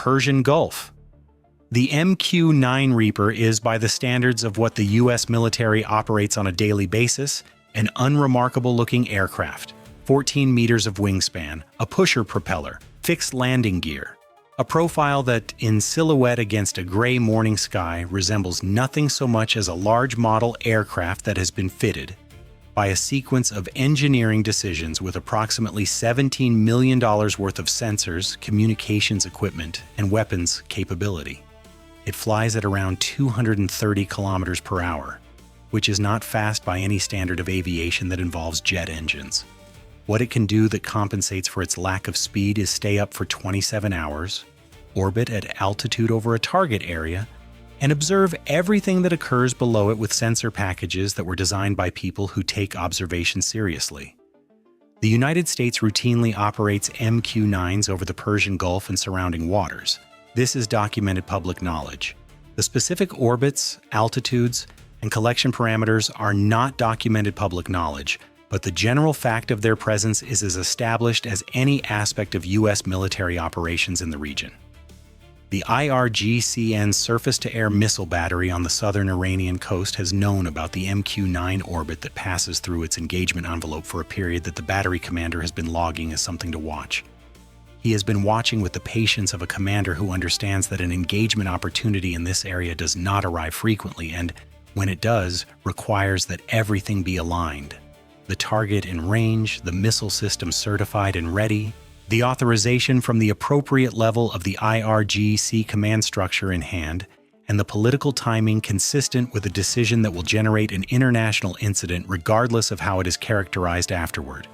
Persian Gulf. The MQ-9 Reaper is, by the standards of what the U.S. military operates on a daily basis, an unremarkable-looking aircraft, 14 meters of wingspan, a pusher propeller, fixed landing gear, a profile that, in silhouette against a gray morning sky, resembles nothing so much as a large model aircraft that has been fitted by a sequence of engineering decisions with approximately $17 million worth of sensors, communications equipment, and weapons capability. It flies at around 230 kilometers per hour, which is not fast by any standard of aviation that involves jet engines. What it can do that compensates for its lack of speed is stay up for 27 hours, orbit at altitude over a target area, and observe everything that occurs below it with sensor packages that were designed by people who take observation seriously. The United States routinely operates MQ-9s over the Persian Gulf and surrounding waters. This is documented public knowledge. The specific orbits, altitudes, and collection parameters are not documented public knowledge, but the general fact of their presence is as established as any aspect of U.S. military operations in the region. The IRGCN surface-to-air missile battery on the southern Iranian coast has known about the MQ-9 orbit that passes through its engagement envelope for a period that the battery commander has been logging as something to watch. He has been watching with the patience of a commander who understands that an engagement opportunity in this area does not arrive frequently and, when it does, requires that everything be aligned. The target in range, the missile system certified and ready, the authorization from the appropriate level of the IRGC command structure in hand, and the political timing consistent with a decision that will generate an international incident regardless of how it is characterized afterward.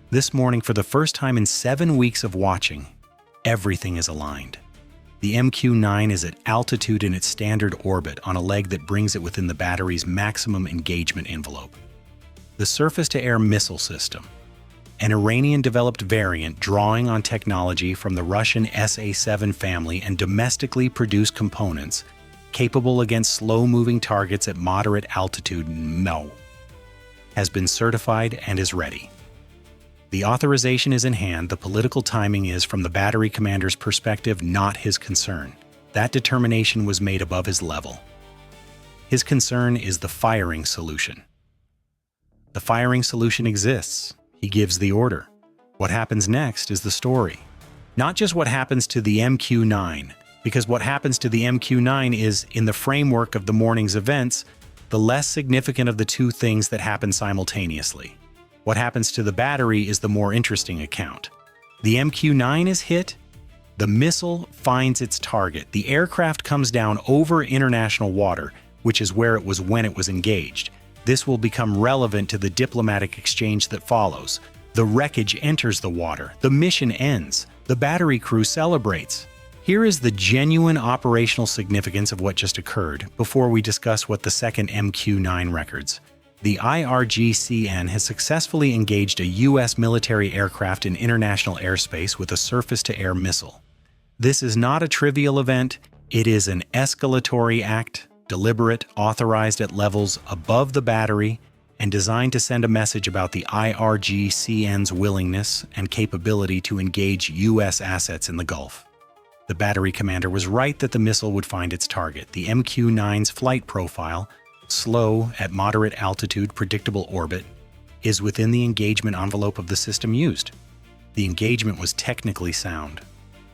This morning, for the first time in 7 weeks of watching, everything is aligned. The MQ-9 is at altitude in its standard orbit on a leg that brings it within the battery's maximum engagement envelope. The surface-to-air missile system, an Iranian-developed variant drawing on technology from the Russian SA-7 family and domestically produced components capable against slow-moving targets at moderate altitude, has been certified and is ready. The authorization is in hand. The political timing is, from the battery commander's perspective, not his concern. That determination was made above his level. His concern is the firing solution. The firing solution exists. He gives the order. What happens next is the story. Not just what happens to the MQ-9, because what happens to the MQ-9 is, in the framework of the morning's events, the less significant of the two things that happen simultaneously. What happens to the battery is the more interesting account. The MQ-9 is hit. The missile finds its target. The aircraft comes down over international water, which is where it was when it was engaged. This will become relevant to the diplomatic exchange that follows. The wreckage enters the water. The mission ends. The battery crew celebrates. Here is the genuine operational significance of what just occurred before we discuss what the second MQ-9 records. The IRGCN has successfully engaged a U.S. military aircraft in international airspace with a surface-to-air missile. This is not a trivial event. It is an escalatory act, deliberate, authorized at levels above the battery, and designed to send a message about the IRGCN's willingness and capability to engage U.S. assets in the Gulf. The battery commander was right that the missile would find its target. The MQ-9's flight profile, slow, at moderate altitude, predictable orbit, is within the engagement envelope of the system used. The engagement was technically sound.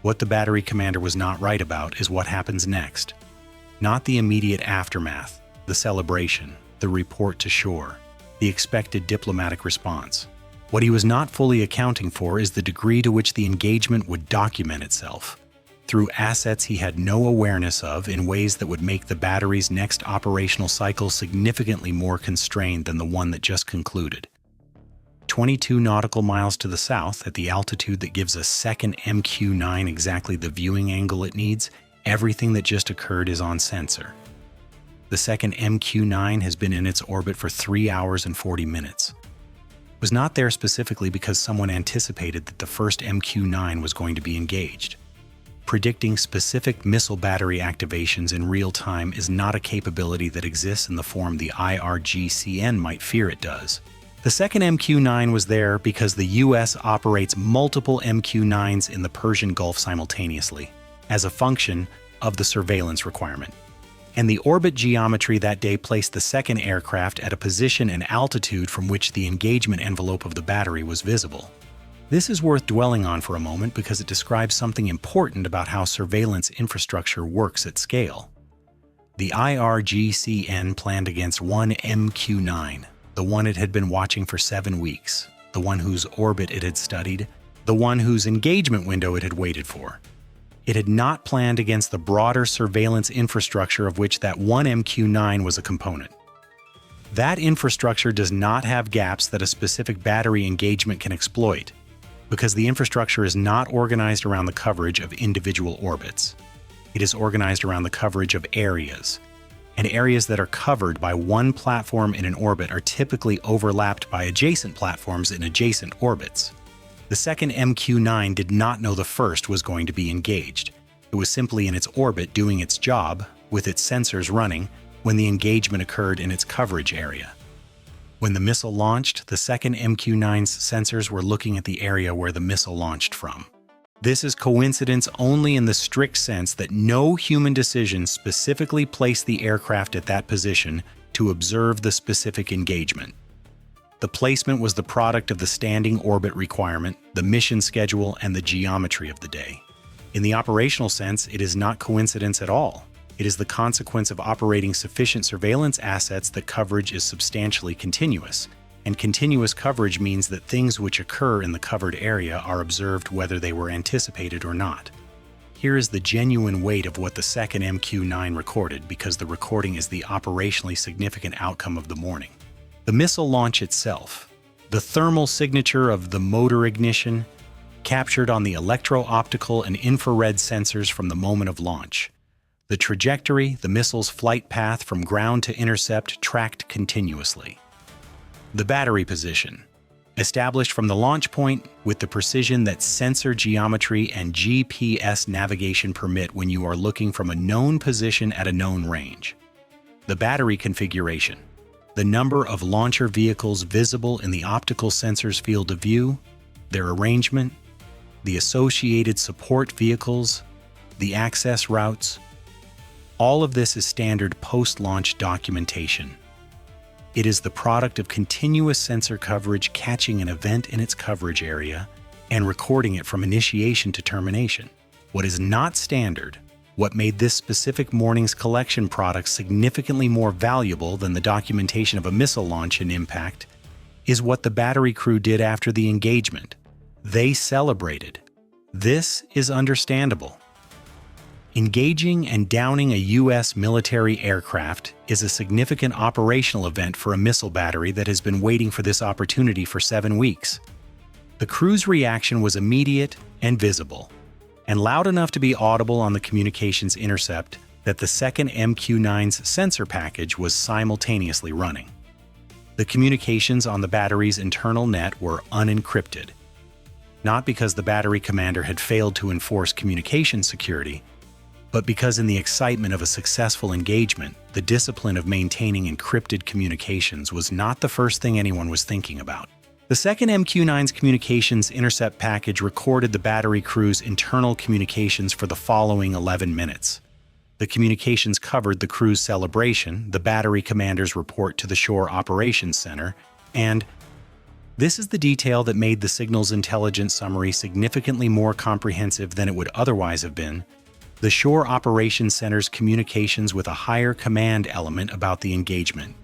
What the battery commander was not right about is what happens next. Not the immediate aftermath, the celebration, the report to shore, the expected diplomatic response. What he was not fully accounting for is the degree to which the engagement would document itself through assets he had no awareness of in ways that would make the battery's next operational cycle significantly more constrained than the one that just concluded. 22 nautical miles to the south, at the altitude that gives a second MQ-9 exactly the viewing angle it needs, everything that just occurred is on sensor. The second MQ-9 has been in its orbit for 3 hours and 40 minutes. It was not there specifically because someone anticipated that the first MQ-9 was going to be engaged. Predicting specific missile battery activations in real time is not a capability that exists in the form the IRGCN might fear it does. The second MQ-9 was there because the U.S. operates multiple MQ-9s in the Persian Gulf simultaneously. as a function of the surveillance requirement. And the orbit geometry that day placed the second aircraft at a position and altitude from which the engagement envelope of the battery was visible. This is worth dwelling on for a moment because it describes something important about how surveillance infrastructure works at scale. The IRGCN planned against one MQ-9, the one it had been watching for 7 weeks, the one whose orbit it had studied, the one whose engagement window it had waited for. It had not planned against the broader surveillance infrastructure of which that one MQ-9 was a component. That infrastructure does not have gaps that a specific battery engagement can exploit, because the infrastructure is not organized around the coverage of individual orbits. It is organized around the coverage of areas, and areas that are covered by one platform in an orbit are typically overlapped by adjacent platforms in adjacent orbits. The second MQ-9 did not know the first was going to be engaged. It was simply in its orbit doing its job, with its sensors running, when the engagement occurred in its coverage area. When the missile launched, the second MQ-9's sensors were looking at the area where the missile launched from. This is coincidence only in the strict sense that no human decision specifically placed the aircraft at that position to observe the specific engagement. The placement was the product of the standing orbit requirement, the mission schedule, and the geometry of the day. In the operational sense, it is not coincidence at all. It is the consequence of operating sufficient surveillance assets that coverage is substantially continuous, and continuous coverage means that things which occur in the covered area are observed whether they were anticipated or not. Here is the genuine weight of what the second MQ-9 recorded, because the recording is the operationally significant outcome of the morning. The missile launch itself, the thermal signature of the motor ignition, captured on the electro-optical and infrared sensors from the moment of launch. The trajectory, the missile's flight path from ground to intercept tracked continuously. The battery position, established from the launch point with the precision that sensor geometry and GPS navigation permit when you are looking from a known position at a known range. The battery configuration, the number of launcher vehicles visible in the optical sensor's field of view, their arrangement, the associated support vehicles, the access routes. All of this is standard post-launch documentation. It is the product of continuous sensor coverage catching an event in its coverage area and recording it from initiation to termination. What is not standard, what made this specific morning's collection product significantly more valuable than the documentation of a missile launch and impact, is what the battery crew did after the engagement. They celebrated. This is understandable. Engaging and downing a U.S. military aircraft is a significant operational event for a missile battery that has been waiting for this opportunity for 7 weeks. The crew's reaction was immediate and visible, and loud enough to be audible on the communications intercept that the second MQ-9's sensor package was simultaneously running. The communications on the battery's internal net were unencrypted, not because the battery commander had failed to enforce communication security, but because in the excitement of a successful engagement, the discipline of maintaining encrypted communications was not the first thing anyone was thinking about. The second MQ-9's communications intercept package recorded the battery crew's internal communications for the following 11 minutes. The communications covered the crew's celebration, the battery commander's report to the Shore Operations Center, and this is the detail that made the signal's intelligence summary significantly more comprehensive than it would otherwise have been, the Shore Operations Center's communications with a higher command element about the engagement.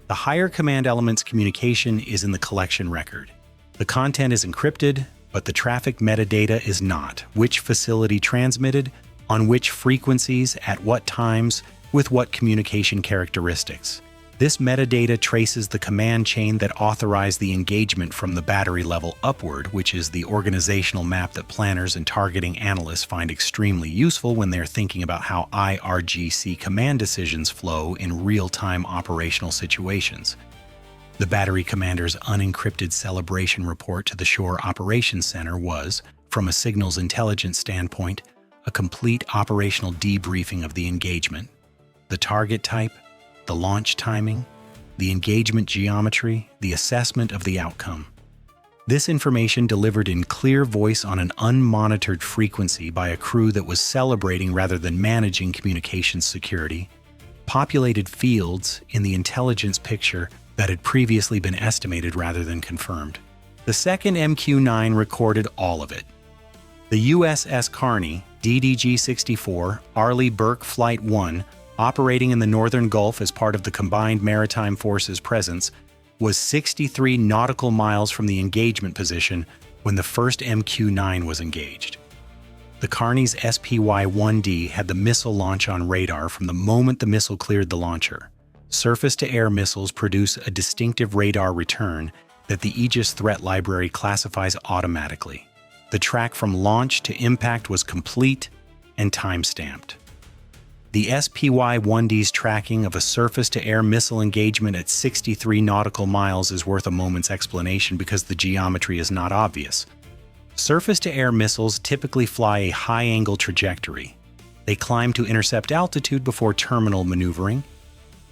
The higher command element's communication is in the collection record. The content is encrypted, but the traffic metadata is not. Which facility transmitted, on which frequencies, at what times, with what communication characteristics. This metadata traces the command chain that authorized the engagement from the battery level upward, which is the organizational map that planners and targeting analysts find extremely useful when they're thinking about how IRGC command decisions flow in real-time operational situations. The battery commander's unencrypted celebration report to the Shore Operations Center was, from a signals intelligence standpoint, a complete operational debriefing of the engagement. The target type, the launch timing, the engagement geometry, the assessment of the outcome. This information delivered in clear voice on an unmonitored frequency by a crew that was celebrating rather than managing communications security, populated fields in the intelligence picture that had previously been estimated rather than confirmed. The second MQ-9 recorded all of it. The USS Carney, DDG-64, Arleigh Burke Flight 1, operating in the Northern Gulf as part of the Combined Maritime Forces presence, was 63 nautical miles from the engagement position when the first MQ-9 was engaged. The Carney's SPY-1D had the missile launch on radar from the moment the missile cleared the launcher. Surface-to-air missiles produce a distinctive radar return that the Aegis threat library classifies automatically. The track from launch to impact was complete and time-stamped. The SPY-1D's tracking of a surface-to-air missile engagement at 63 nautical miles is worth a moment's explanation because the geometry is not obvious. Surface-to-air missiles typically fly a high-angle trajectory. They climb to intercept altitude before terminal maneuvering,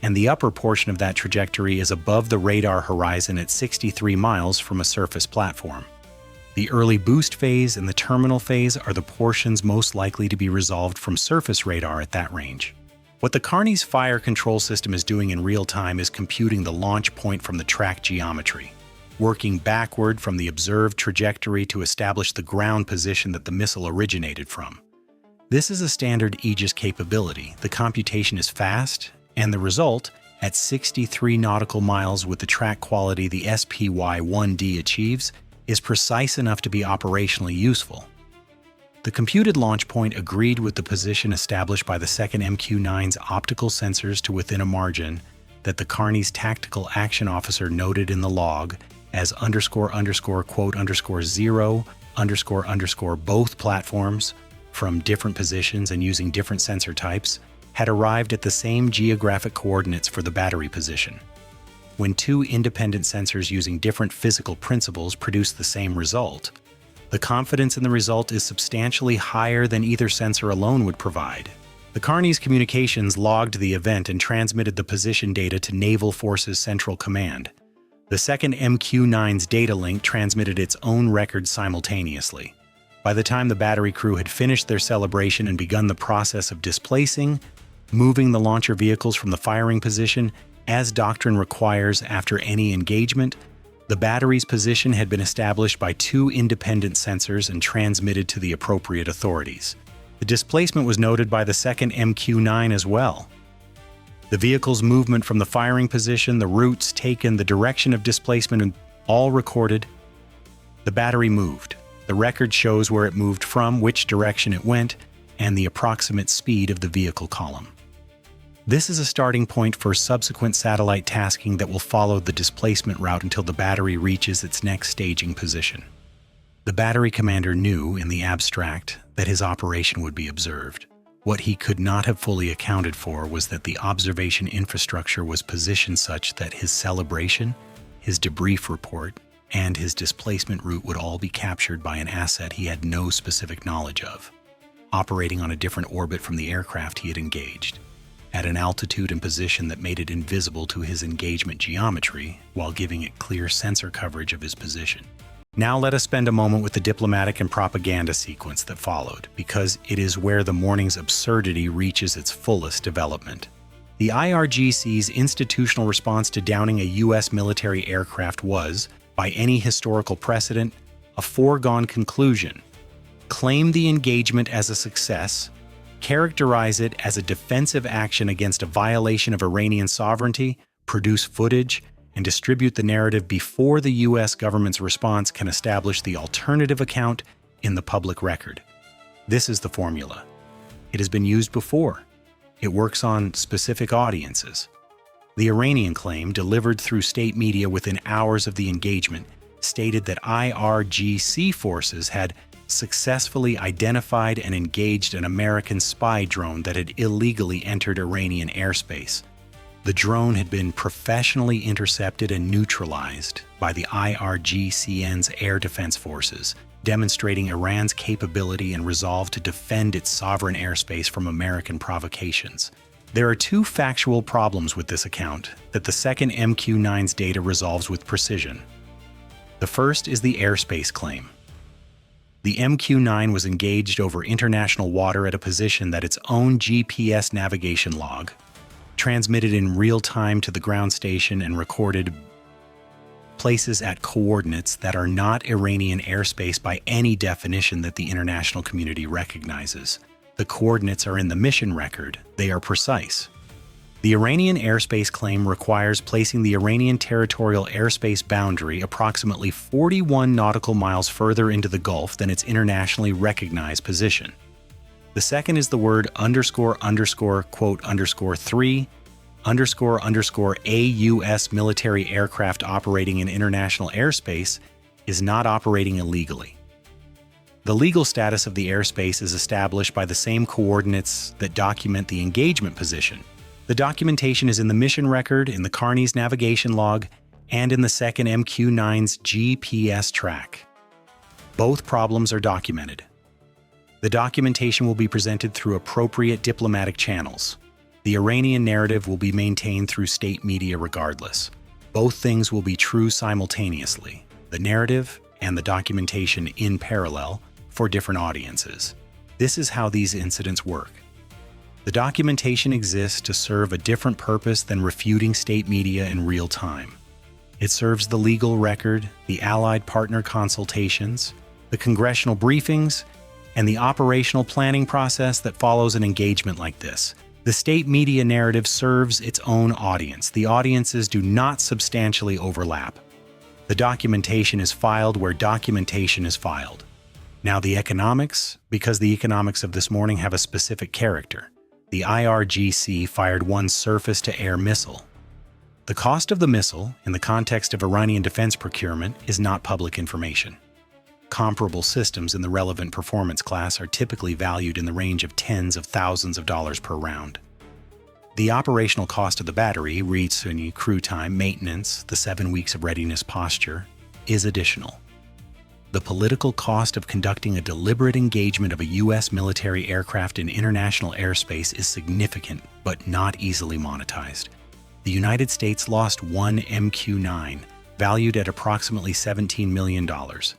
and the upper portion of that trajectory is above the radar horizon at 63 miles from a surface platform. The early boost phase and the terminal phase are the portions most likely to be resolved from surface radar at that range. What the Carney's fire control system is doing in real time is computing the launch point from the track geometry, working backward from the observed trajectory to establish the ground position that the missile originated from. This is a standard Aegis capability. The computation is fast, and the result, at 63 nautical miles with the track quality the SPY-1D achieves, is precise enough to be operationally useful. The computed launch point agreed with the position established by the second MQ-9's optical sensors to within a margin that the Carney's tactical action officer noted in the log as __quote_0__ both platforms, from different positions and using different sensor types, had arrived at the same geographic coordinates for the battery position. When two independent sensors using different physical principles produce the same result, the confidence in the result is substantially higher than either sensor alone would provide. The Carney's communications logged the event and transmitted the position data to Naval Forces Central Command. The second MQ-9's data link transmitted its own record simultaneously. By the time the battery crew had finished their celebration and begun the process of displacing, moving the launcher vehicles from the firing position, as doctrine requires after any engagement, the battery's position had been established by two independent sensors and transmitted to the appropriate authorities. The displacement was noted by the second MQ-9 as well. The vehicle's movement from the firing position, the routes taken, the direction of displacement, and all recorded. The battery moved. The record shows where it moved from, which direction it went, and the approximate speed of the vehicle column. This is a starting point for subsequent satellite tasking that will follow the displacement route until the battery reaches its next staging position. The battery commander knew, in the abstract, that his operation would be observed. What he could not have fully accounted for was that the observation infrastructure was positioned such that his celebration, his debrief report, and his displacement route would all be captured by an asset he had no specific knowledge of, operating on a different orbit from the aircraft he had engaged, at an altitude and position that made it invisible to his engagement geometry while giving it clear sensor coverage of his position. Now let us spend a moment with the diplomatic and propaganda sequence that followed, because it is where the morning's absurdity reaches its fullest development. The IRGC's institutional response to downing a U.S. military aircraft was, by any historical precedent, a foregone conclusion. Claim the engagement as a success, characterize it as a defensive action against a violation of Iranian sovereignty, produce footage, and distribute the narrative before the U.S. government's response can establish the alternative account in the public record. This is the formula. It has been used before. It works on specific audiences. The Iranian claim, delivered through state media within hours of the engagement, stated that IRGC forces had successfully identified and engaged an American spy drone that had illegally entered Iranian airspace. The drone had been professionally intercepted and neutralized by the IRGCN's air defense forces, demonstrating Iran's capability and resolve to defend its sovereign airspace from American provocations. There are two factual problems with this account that the second MQ-9's data resolves with precision. The first is the airspace claim. The MQ-9 was engaged over international water at a position that its own GPS navigation log transmitted in real time to the ground station and recorded places at coordinates that are not Iranian airspace by any definition that the international community recognizes. The coordinates are in the mission record. They are precise. The Iranian airspace claim requires placing the Iranian territorial airspace boundary approximately 41 nautical miles further into the Gulf than its internationally recognized position. The second is the word __3 __ a U.S. military aircraft operating in international airspace is not operating illegally. The legal status of the airspace is established by the same coordinates that document the engagement position. The documentation is in the mission record, in the Carney's navigation log, and in the second MQ-9's GPS track. Both problems are documented. The documentation will be presented through appropriate diplomatic channels. The Iranian narrative will be maintained through state media regardless. Both things will be true simultaneously, the narrative and the documentation in parallel for different audiences. This is how these incidents work. The documentation exists to serve a different purpose than refuting state media in real time. It serves the legal record, the allied partner consultations, the congressional briefings, and the operational planning process that follows an engagement like this. The state media narrative serves its own audience. The audiences do not substantially overlap. The documentation is filed where documentation is filed. Now the economics, because the economics of this morning have a specific character. The IRGC fired one surface-to-air missile. The cost of the missile, in the context of Iranian defense procurement, is not public information. Comparable systems in the relevant performance class are typically valued in the range of tens of thousands of dollars per round. The operational cost of the battery, read crew time, maintenance, the 7 weeks of readiness posture, is additional. The political cost of conducting a deliberate engagement of a U.S. military aircraft in international airspace is significant, but not easily monetized. The United States lost one MQ-9, valued at approximately $17 million.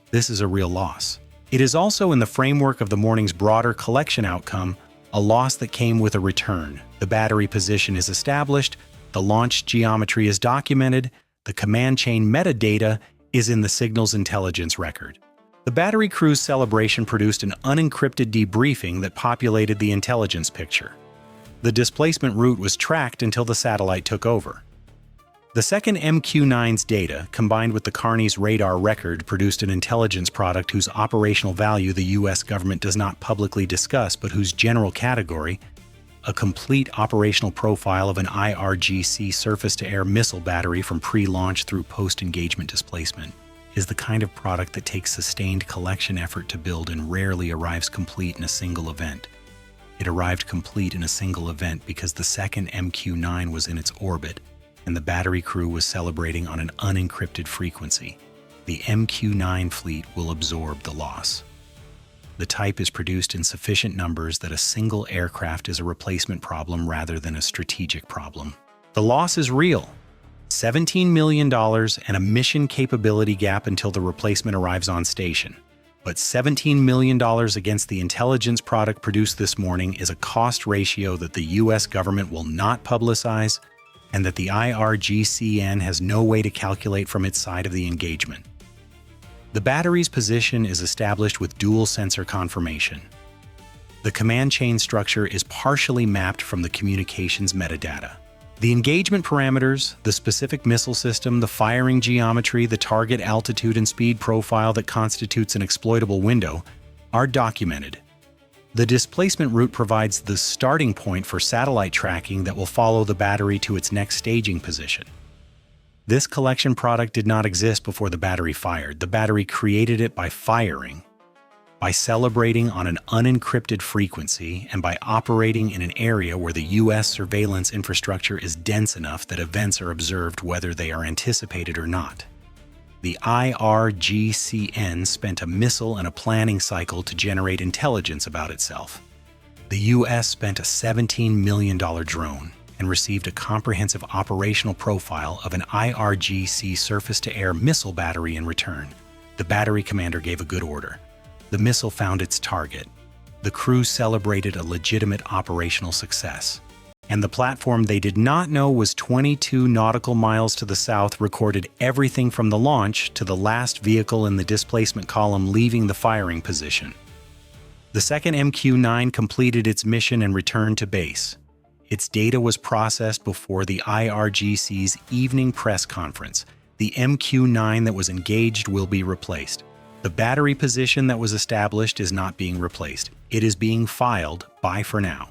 This is a real loss. It is also in the framework of the morning's broader collection outcome, a loss that came with a return. The battery position is established, the launch geometry is documented, the command chain metadata is in the signals intelligence record. The battery crew's celebration produced an unencrypted debriefing that populated the intelligence picture. The displacement route was tracked until the satellite took over. The second MQ-9's data, combined with the Carney's radar record, produced an intelligence product whose operational value the U.S. government does not publicly discuss, but whose general category, a complete operational profile of an IRGC surface-to-air missile battery from pre-launch through post-engagement displacement, is the kind of product that takes sustained collection effort to build and rarely arrives complete in a single event. It arrived complete in a single event because the second MQ-9 was in its orbit, and the battery crew was celebrating on an unencrypted frequency. The MQ-9 fleet will absorb the loss. The type is produced in sufficient numbers that a single aircraft is a replacement problem rather than a strategic problem. The loss is real. $17 million and a mission capability gap until the replacement arrives on station. But $17 million against the intelligence product produced this morning is a cost ratio that the U.S. government will not publicize and that the IRGCN has no way to calculate from its side of the engagement. The battery's position is established with dual sensor confirmation. The command chain structure is partially mapped from the communications metadata. The engagement parameters, the specific missile system, the firing geometry, the target altitude and speed profile that constitutes an exploitable window, are documented. The displacement route provides the starting point for satellite tracking that will follow the battery to its next staging position. This collection product did not exist before the battery fired. The battery created it by firing, by celebrating on an unencrypted frequency, and by operating in an area where the U.S. surveillance infrastructure is dense enough that events are observed whether they are anticipated or not. The IRGCN spent a missile and a planning cycle to generate intelligence about itself. The U.S. spent a $17 million drone. and received a comprehensive operational profile of an IRGC surface-to-air missile battery in return. The battery commander gave a good order. The missile found its target. The crew celebrated a legitimate operational success. And the platform they did not know was 22 nautical miles to the south recorded everything from the launch to the last vehicle in the displacement column leaving the firing position. The second MQ-9 completed its mission and returned to base. Its data was processed before the IRGC's evening press conference. The MQ-9 that was engaged will be replaced. The battery position that was established is not being replaced. It is being filed. Bye for now.